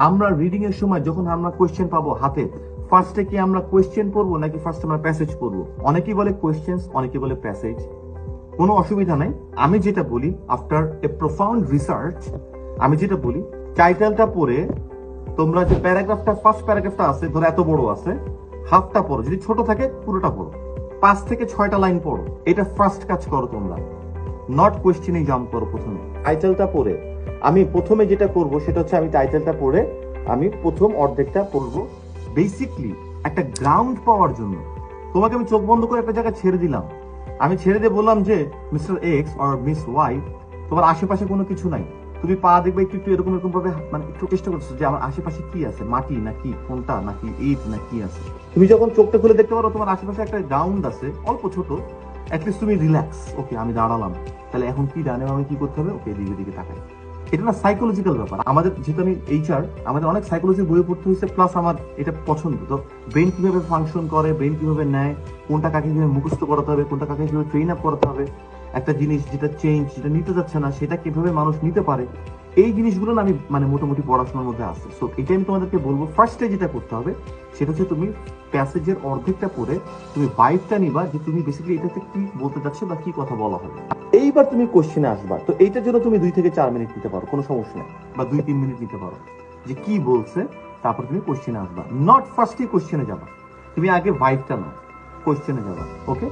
আমরা রিডিং এর সময় যখন আমরা কোয়েশ্চেন পাবো হাতে, ফার্স্টে কি আমরা কোয়েশ্চেন পড়বো নাকি ফার্স্ট আমরা প্যাসেজ পড়বো? অনেকেই বলে কোয়েশ্চেন্স, অনেকেই বলে প্যাসেজ। কোনো অসুবিধা নাই। আমি যেটা বলি, আফটার এ প্রোফাউন্ড রিসার্চ, আমি যেটা বলি, টাইটেলটা পড়ে তোমরা যে প্যারাগ্রাফটা, ফার্স্ট প্যারাগ্রাফটা আছে, ধরো এত বড় আছে, হাফটা পড়ো, যদি ছোট থাকে পুরোটা পড়ো, 5 থেকে 6টা লাইন পড়ো। এটা ফার্স্ট কাজ করো তোমরা, নট কোয়েশ্চেনে জাম্প করো। প্রথমে টাইটেলটা পড়ে আমি প্রথমে যেটা করব সেটা হচ্ছে, আমি টাইটেলটা পড়ে আমি প্রথম অর্ধেকটা পড়বো, বেসিকলি একটা গ্রাউন্ড পাওয়ার জন্য। তোমাকে আমি চোখ বন্ধ করে একটা জায়গায় ছেড়ে দিলাম, আমি ছেড়ে দিয়ে বললাম যে mister X or miss Y, তোমার আশেপাশে কোনো কিছু নাই। তুমি পা দেখবে একটু একটু এরকম এরকম ভাবে, মানে একটু চেষ্টা করছো যে আমার আশেপাশে কি আছে, মাটি নাকি কোনটা নাকি ইট না কি আছে। তুমি যখন চোখটা খুলে দেখতে পারো তোমার আশেপাশে একটা গ্রাউন্ড আছে অল্প ছোট, অ্যাটলিস্ট তুমি রিল্যাক্স, ওকে আমি দাঁড়ালাম, তাহলে এখন কি ডানে আমি কি করতে হবে, ওকে এদিকে দিকে তাকাই। এটা না সাইকোলজিক্যাল ব্যাপার। আমাদের যেহেতু আমি এইচআর, আমাদের অনেক সাইকোলজি বই পড়তে হয়েছে, প্লাস আমার এটা পছন্দ। তো ব্রেন কিভাবে ফাংশন করে, ব্রেন কিভাবে নেয়, কোনটা কাকে কিভাবে মুখস্থ করাতে হবে, কোনটা কাকে কিভাবে ট্রেন আপ করাতে হবে, একটা জিনিস যেটা চেঞ্জ, যেটা নিতে যাচ্ছে না সেটা কিভাবে মানুষ নিতে পারে, এই জিনিসগুলো না আমি মানে মোটামুটি পড়াশোনার মধ্যে আছে। সো এটা আমি তোমাদেরকে বলবো, ফার্স্টে যেটা করতে হবে সেটা হচ্ছে তুমি প্যাসেজের অর্ধেকটা পড়ে তুমি ভাইবটা নিবা যে তুমি বেসিক্যালি এটাতে কি বলতে যাচ্ছ বা কি কথা বলা হবে। এইবার তুমি কোশ্চেনে আসবা, তো এইটার জন্য তুমি 2 থেকে 4 মিনিট নিতে পারো, কোনো সমস্যা নেই, বা 2-3 মিনিট নিতে পারো যে কি বলছে, তারপর তুমি কোশ্চেনে আসবা। নট ফার্স্টে কোশ্চেনে যাবা, তুমি আগে ভাইবটা নাও, কোশ্চেনে যাবা। ওকে।